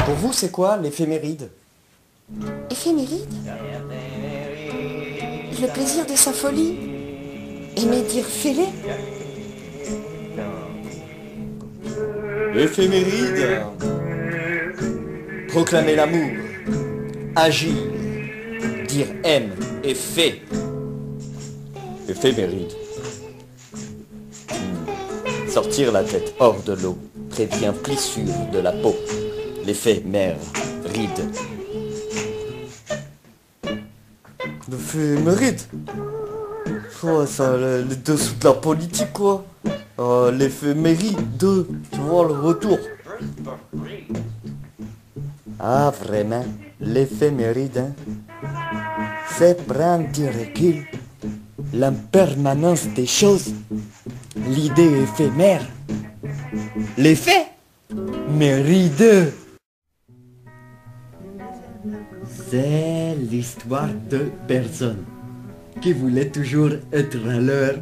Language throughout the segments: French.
Pour vous, c'est quoi l'éphéméride? Éphéméride? Le plaisir de sa folie? Aimer dire fêlé? Éphéméride. Proclamer l'amour. Agir. Dire aime et fait. Éphéméride. Sortir la tête hors de l'eau prévient plissure de la peau. L'éphémère ride. L'éphéméride? Ouais, ça, les dessous de la politique, quoi. L'éphéméride de, tu vois, le retour. Ah, vraiment, l'éphéméride, hein? C'est prendre du recul, l'impermanence des choses, l'idée éphémère, l'effet méride. C'est l'histoire de personnes qui voulaient toujours être à l'heure,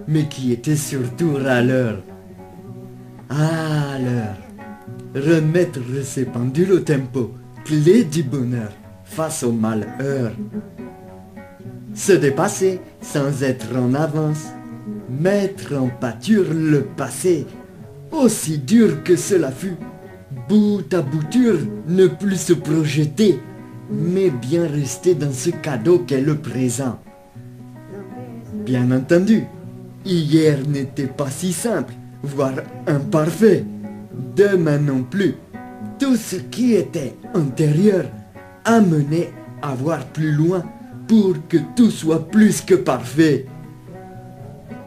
mais qui étaient surtout râleurs. À l'heure, remettre ses pendules au tempo, clé du bonheur face au malheur. Se dépasser sans être en avance, mettre en pâture le passé, aussi dur que cela fut, bout à bouture, ne plus se projeter, mais bien rester dans ce cadeau qu'est le présent. Bien entendu, hier n'était pas si simple, voire imparfait. Demain non plus. Tout ce qui était antérieur amenait à voir plus loin pour que tout soit plus que parfait.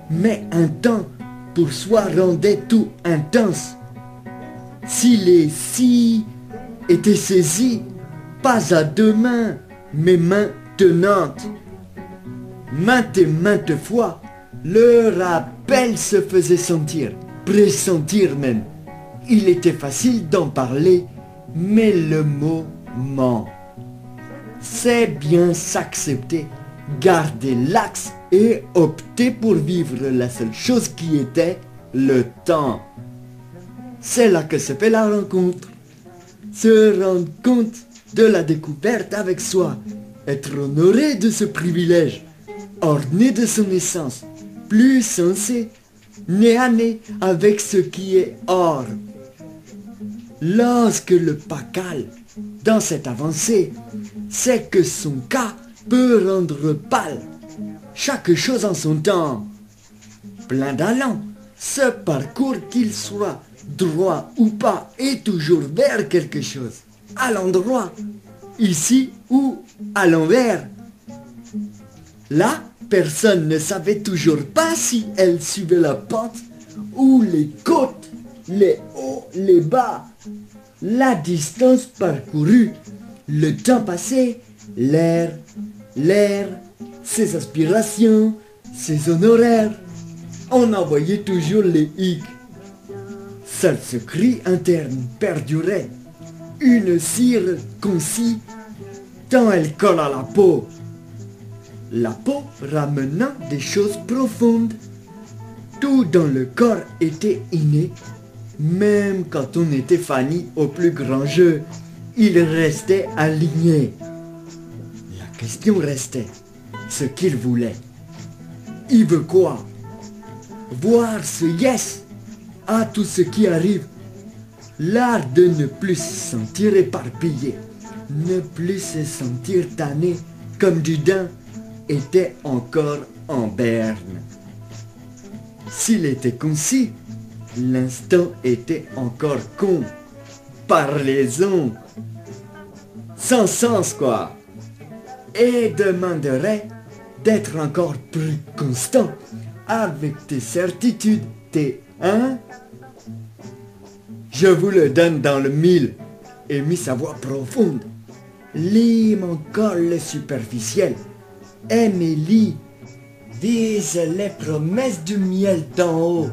Mais un temps pour soi rendait tout intense. Si les si étaient saisis, pas à deux mains, mais mains tenantes. Maintes et maintes fois, le rappel se faisait sentir, pressentir même. Il était facile d'en parler, mais le mot ment. C'est bien s'accepter, garder l'axe et opter pour vivre la seule chose qui était le temps. C'est là que se fait la rencontre. Se rendre compte de la découverte avec soi, être honoré de ce privilège, orné de son essence, plus sensé, nez à nez avec ce qui est or. Lorsque le pas cale dans cette avancée, c'est que son cas peut rendre pâle chaque chose en son temps. Plein d'allant, ce parcours qu'il soit droit ou pas est toujours vers quelque chose, à l'endroit, ici ou à l'envers. Là, personne ne savait toujours pas si elle suivait la pente ou les côtes, les hauts, les bas, la distance parcourue, le temps passé, l'air, ses aspirations, ses honoraires. On envoyait toujours les hicks. Seul ce cri interne perdurait, une cire concis, tant elle colle à la peau. La peau ramenant des choses profondes. Tout dans le corps était inné, même quand on était Fanny au plus grand jeu, il restait aligné. La question restait, ce qu'il voulait. Il veut quoi? Voir ce yes à tout ce qui arrive. L'art de ne plus se sentir éparpillé, ne plus se sentir tanné comme du daim, était encore en berne. S'il était concis, l'instant était encore con. Parlez-en. Sans sens quoi. Et demanderait d'être encore plus constant avec tes certitudes, tes hein. Je vous le donne dans le mille, et mis sa voix profonde. Lime encore le superficiel. Aime-lis, vise les promesses du miel d'en haut.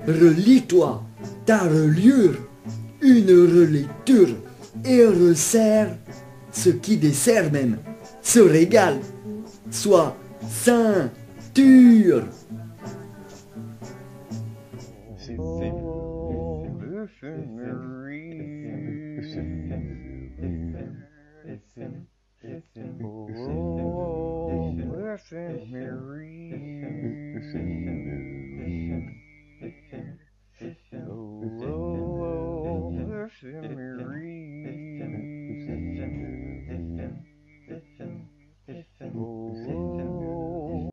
Relis-toi, ta reliure, une relecture, et resserre ce qui dessert même, se régale, soit ceinture. Ephemery.